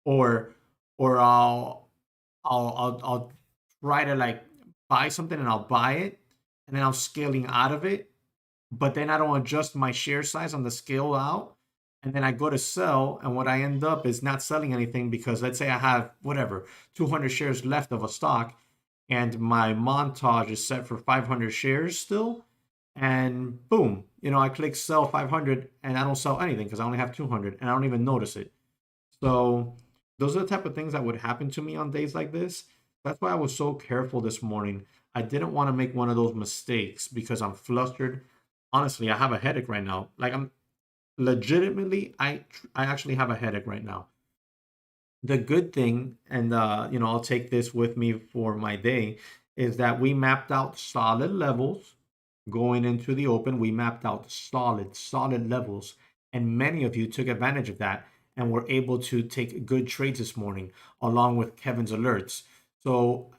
or I'll try to like buy something and I'll buy it, and then I'm scaling out of it, but then I don't adjust my share size on the scale out. And then I go to sell, and what I end up is not selling anything because let's say I have whatever 200 shares left of a stock, and my montage is set for 500 shares still. And boom, I click sell 500 and I don't sell anything because I only have 200 and I don't even notice it. So those are the type of things that would happen to me on days like this. That's why I was so careful this morning. I didn't want to make one of those mistakes because I'm flustered. Honestly, I have a headache right now. Like I'm legitimately, I actually have a headache right now. The good thing, and I'll take this with me for my day, is that we mapped out solid levels going into the open. We mapped out solid levels, and many of you took advantage of that and were able to take good trades this morning along with Kevin's alerts. So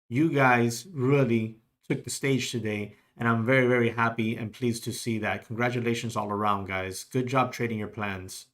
you guys really took the stage today, and I'm very, very happy and pleased to see that. Congratulations all around, guys. Good job trading your plans.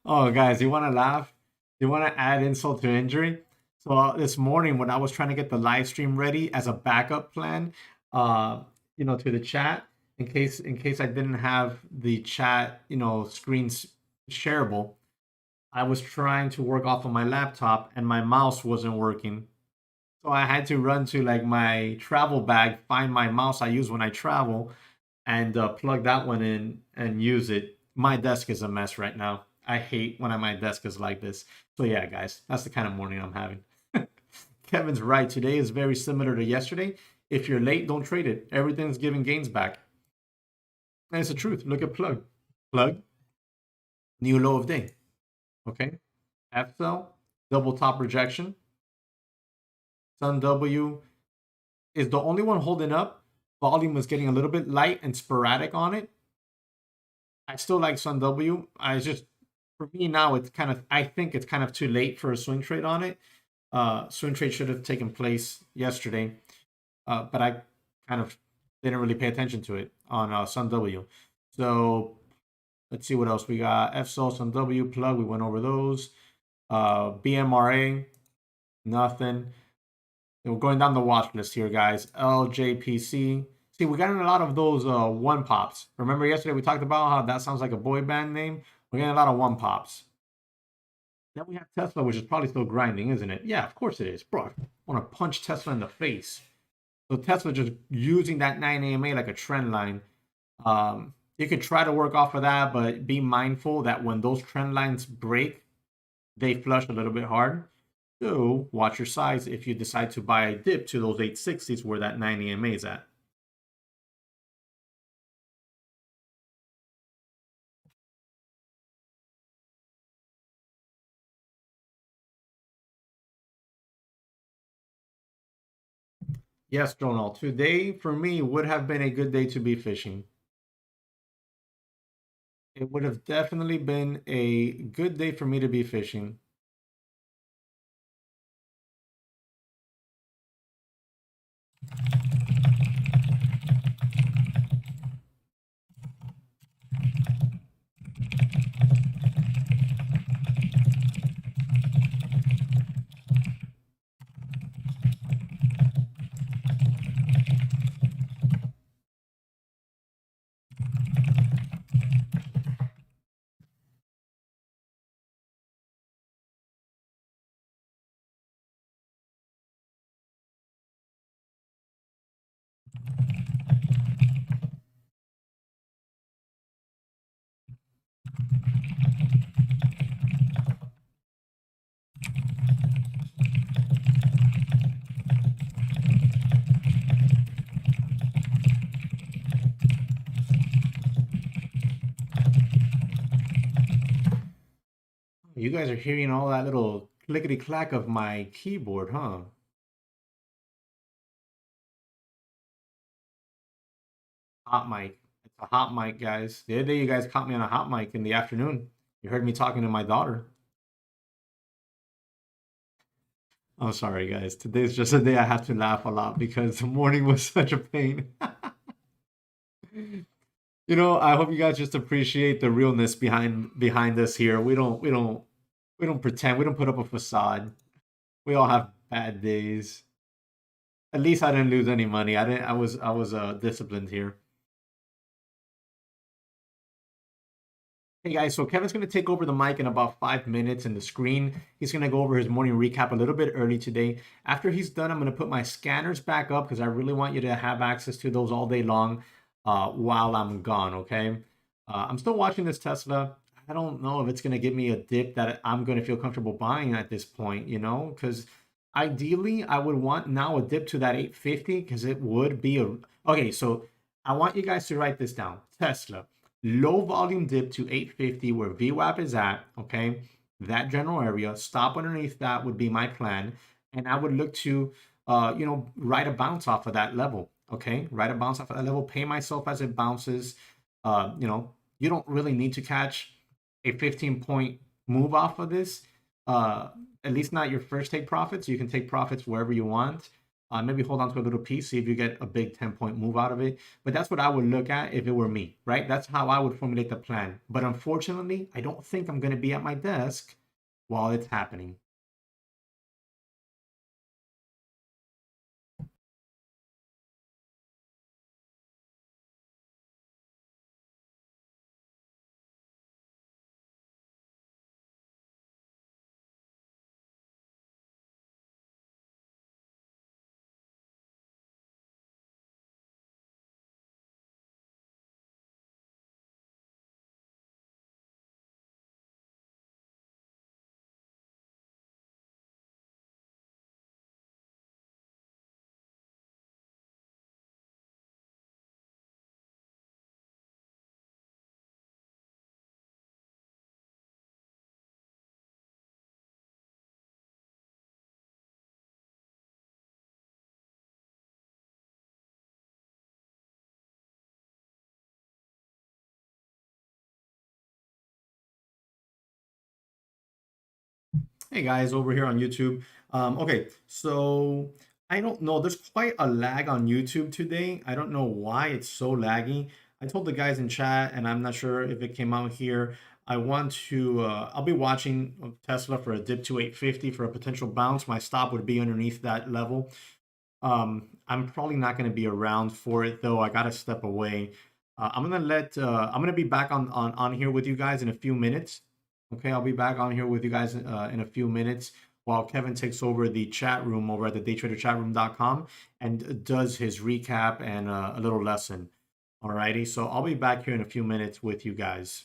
Oh, guys, you want to laugh? You want to add insult to injury? So this morning, when I was trying to get the live stream ready as a backup plan, uh, to the chat, in case I didn't have the chat, screens shareable, I was trying to work off of my laptop and my mouse wasn't working. So I had to run to like my travel bag, find my mouse I use when I travel, and plug that one in and use it. My desk is a mess right now. I hate when my desk is like this. So yeah, guys, that's the kind of morning I'm having. Kevin's right. Today is very similar to yesterday. If you're late, don't trade it. Everything's giving gains back. And it's the truth. Look at plug. Plug, new low of day. Okay. F cell, double top rejection. Sun W is the only one holding up. Volume was getting a little bit light and sporadic on it. I still like Sun W. For me now, I think it's kind of too late for a swing trade on it. Swing trade should have taken place yesterday, but I kind of didn't really pay attention to it on Sun W. So let's see what else we got. FSOL, Sun W, plug. We went over those. BMRA, nothing. And we're going down the watch list here, guys. LJPC. See, we got in a lot of those one pops. Remember yesterday we talked about how that sounds like a boy band name? We're getting a lot of one pops. Then we have Tesla, which is probably still grinding, isn't it? Yeah, of course it is. Bro, I want to punch Tesla in the face. So Tesla just using that 9 AMA like a trend line. You could try to work off of that, but be mindful that when those trend lines break, they flush a little bit hard. So watch your size if you decide to buy a dip to those 860s where that 9 EMA is at. Yes, Donald. Today for me would have been a good day to be fishing. It would have definitely been a good day for me to be fishing. You guys are hearing all that little clickety clack of my keyboard, huh? Hot mic. It's a hot mic, guys. The other day you guys caught me on a hot mic in the afternoon. You heard me talking to my daughter. I'm sorry, guys. Today's just a day I have to laugh a lot because the morning was such a pain. I hope you guys just appreciate the realness behind us here. We don't pretend. We don't put up a facade. We all have bad days. At least I didn't lose any money. I didn't. I was disciplined here. Hey guys, so Kevin's going to take over the mic in about 5 minutes in the screen. He's going to go over his morning recap a little bit early today. After he's done, I'm going to put my scanners back up because I really want you to have access to those all day long while I'm gone, okay? I'm still watching this Tesla. I don't know if it's going to give me a dip that I'm going to feel comfortable buying at this point, because ideally I would want now a dip to that 850 because it would be a... Okay, so I want you guys to write this down. Tesla. Low volume dip to 850 where VWAP is at, okay? That general area. Stop underneath that would be my plan. And I would look to, ride a bounce off of that level, okay? Ride a bounce off of that level. Pay myself as it bounces. You don't really need to catch a 15-point move off of this. At least not your first take profits. You can take profits wherever you want. Maybe hold on to a little piece, see if you get a big 10-point move out of it. But that's what I would look at if it were me, right? That's how I would formulate the plan. But unfortunately, I don't think I'm going to be at my desk while it's happening. Hey guys, over here on YouTube. Okay, so I don't know. There's quite a lag on YouTube today. I don't know why it's so laggy. I told the guys in chat, and I'm not sure if it came out here. I want to. I'll be watching Tesla for a dip to 850 for a potential bounce. My stop would be underneath that level. I'm probably not going to be around for it though. I gotta step away. I'm gonna be back on here with you guys in a few minutes. Okay, I'll be back on here with you guys in a few minutes while Kevin takes over the chat room over at the daytraderchatroom.com and does his recap and a little lesson. Alrighty, so I'll be back here in a few minutes with you guys.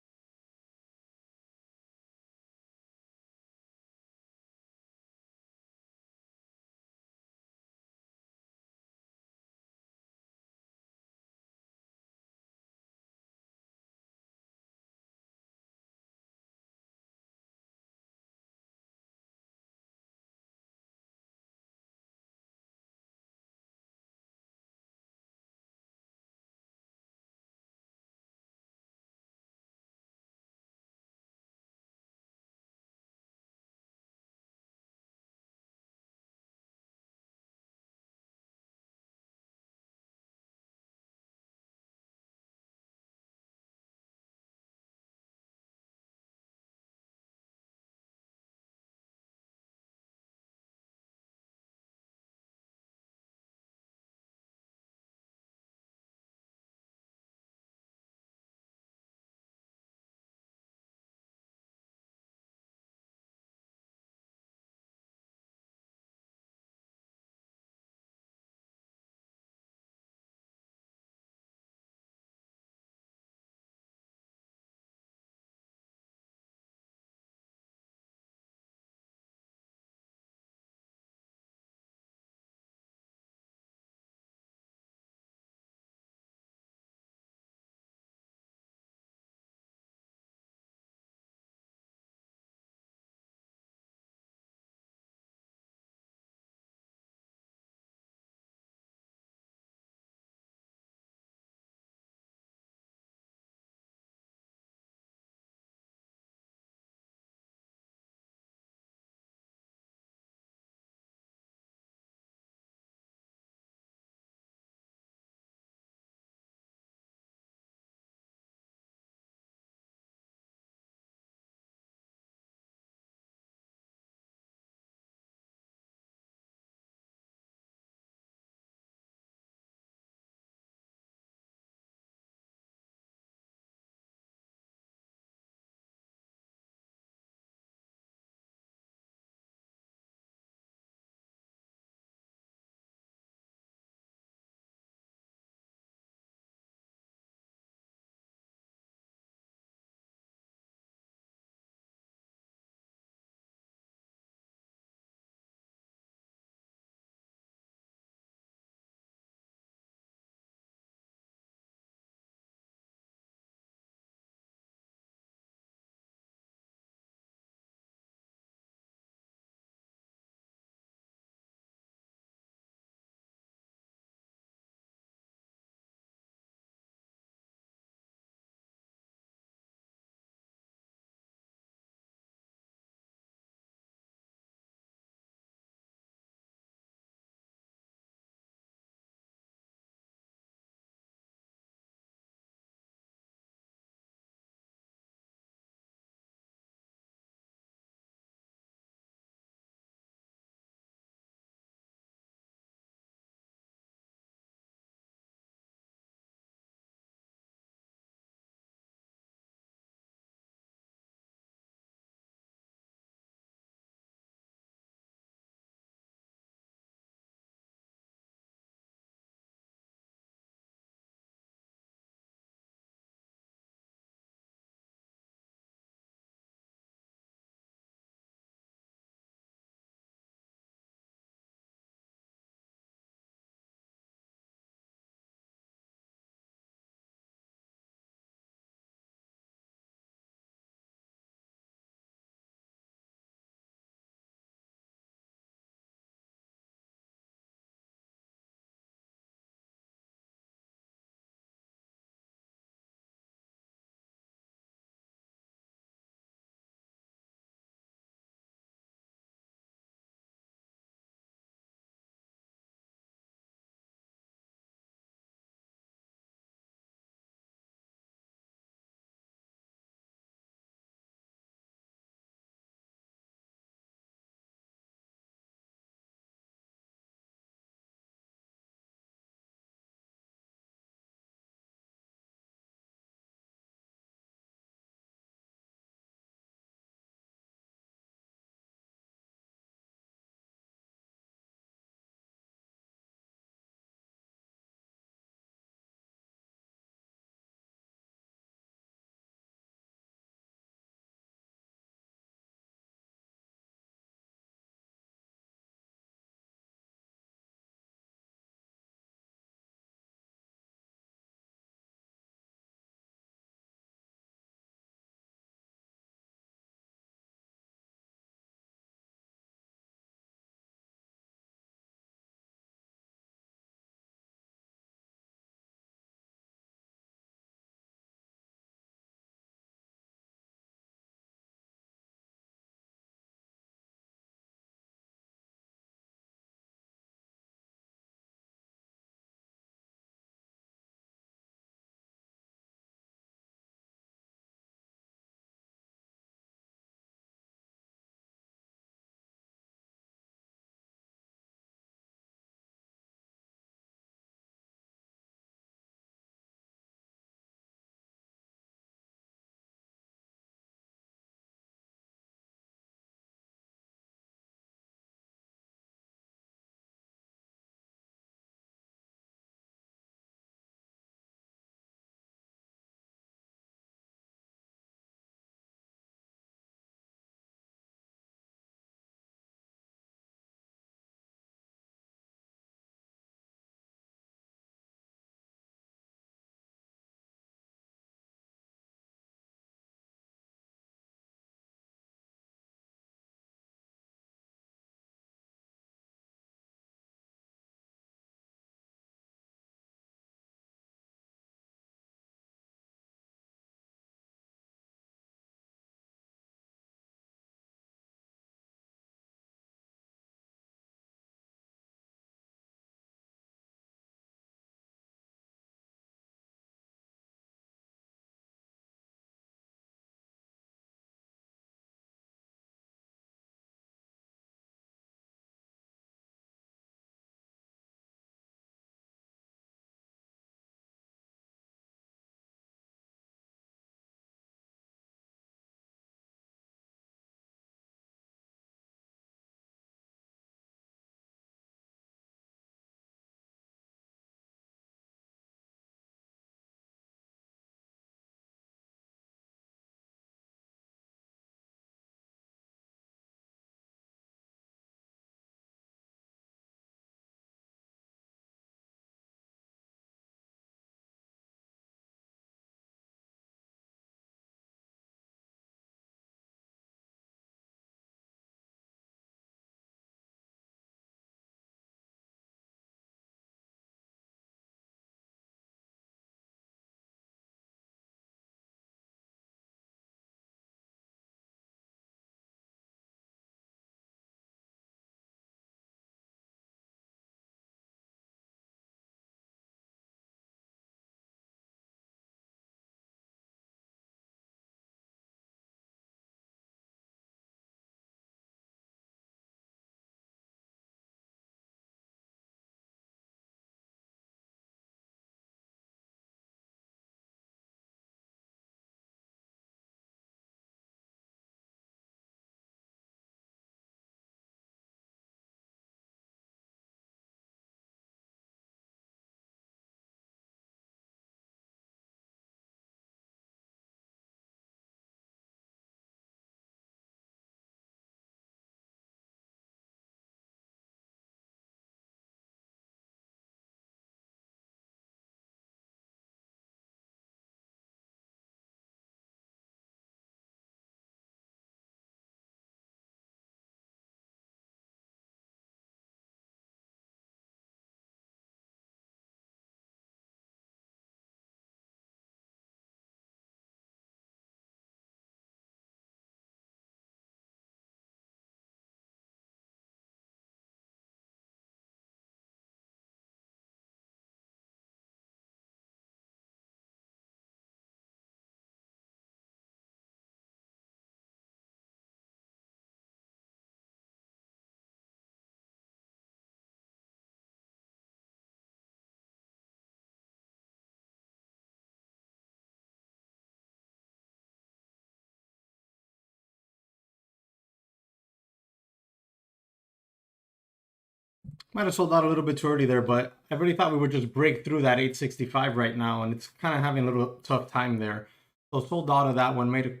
Might have sold out a little bit too early there, but I really thought we would just break through that 865 right now, and it's kind of having a little tough time there. So sold out of that one, made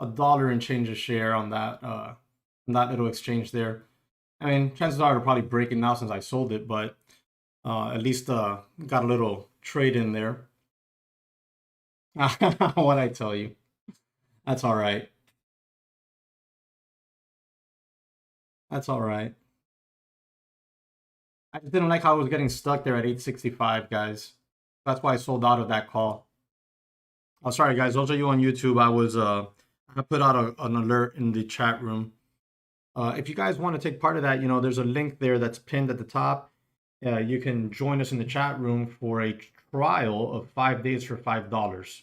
a dollar and change a share on that little exchange there. I mean, chances are it'll probably break it now since I sold it, but at least got a little trade in there. What I tell you, that's all right. That's all right. I just didn't like how I was getting stuck there at 865, guys. That's why I sold out of that call. Oh, sorry, guys. Those of you on YouTube, I put out an alert in the chat room. If you guys want to take part of that, there's a link there that's pinned at the top. You can join us in the chat room for a trial of 5 days for $5.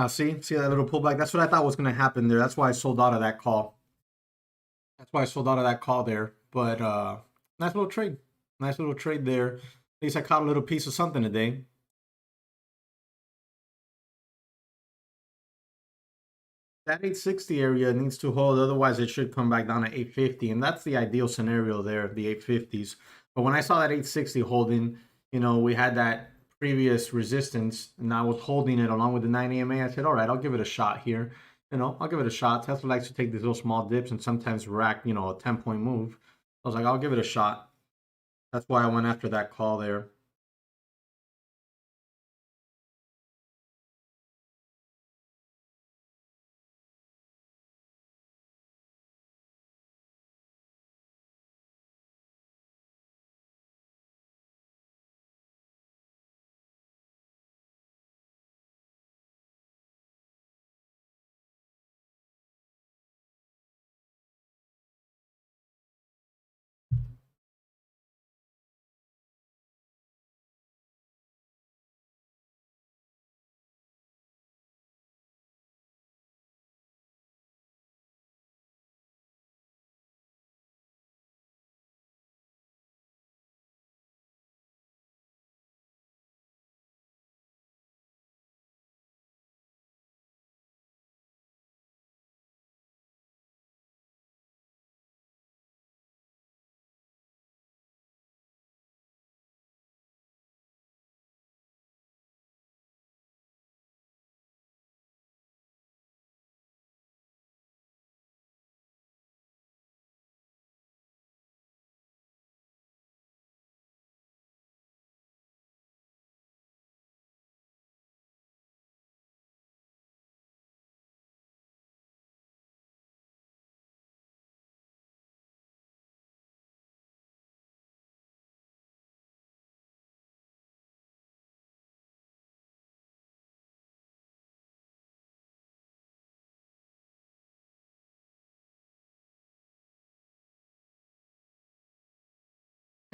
See that little pullback? That's what I thought was going to happen there. That's why I sold out of that call. That's why I sold out of that call there. But nice little trade. Nice little trade there. At least I caught a little piece of something today. That 860 area needs to hold, otherwise it should come back down to 850, and that's the ideal scenario there, the 850s. But when I saw that 860 holding, we had that previous resistance, and I was holding it along with the 9 EMA. I said, all right, I'll give it a shot here. I'll give it a shot. Tesla likes to take these little small dips and sometimes rack, a 10-point move. I was like, I'll give it a shot. That's why I went after that call there.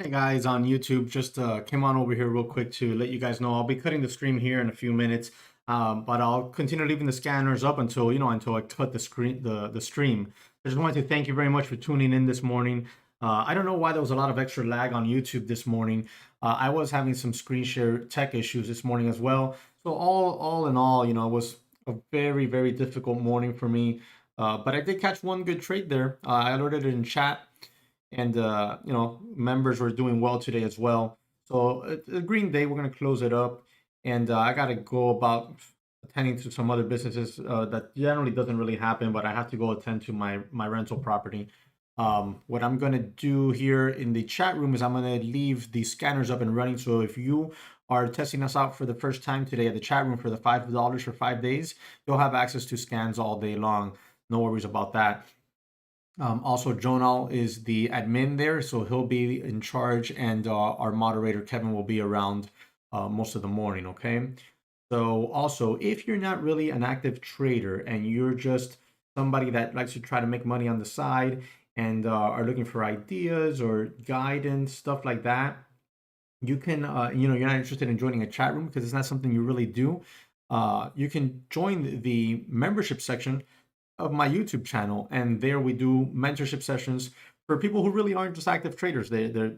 Hey guys on YouTube, just came on over here real quick to let you guys know I'll be cutting the stream here in a few minutes, but I'll continue leaving the scanners up until until I cut the stream. I just wanted to thank you very much for tuning in this morning. I don't know why there was a lot of extra lag on YouTube this morning. I was having some screen share tech issues this morning as well. So all in all, it was a very difficult morning for me. But I did catch one good trade there. I alerted it in chat, and members were doing well today as well. So a green day, we're going to close it up, and I got to go about attending to some other businesses that generally doesn't really happen, but I have to go attend to my rental property. What I'm going to do here in the chat room is I'm going to leave the scanners up and running. So if you are testing us out for the first time today at the chat room for the $5 for 5 days, you'll have access to scans all day long. No worries about that. Also, Jonal is the admin there, so he'll be in charge, and our moderator Kevin will be around most of the morning. Okay. So also, if you're not really an active trader and you're just somebody that likes to try to make money on the side and are looking for ideas or guidance, stuff like that, you can, you're not interested in joining a chat room because it's not something you really do. You can join the membership section of my YouTube channel, and there we do mentorship sessions for people who really aren't just active traders. They're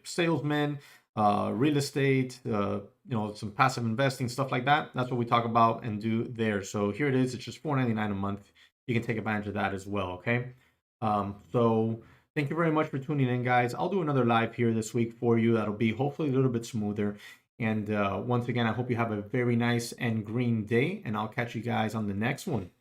salesmen, real estate, some passive investing, stuff like that. That's what we talk about and do there. So here it is. It's just $4.99 a month. You can take advantage of that as well. Okay. So thank you very much for tuning in, guys. I'll do another live here this week for you. That'll be hopefully a little bit smoother. And once again, I hope you have a very nice and green day, and I'll catch you guys on the next one.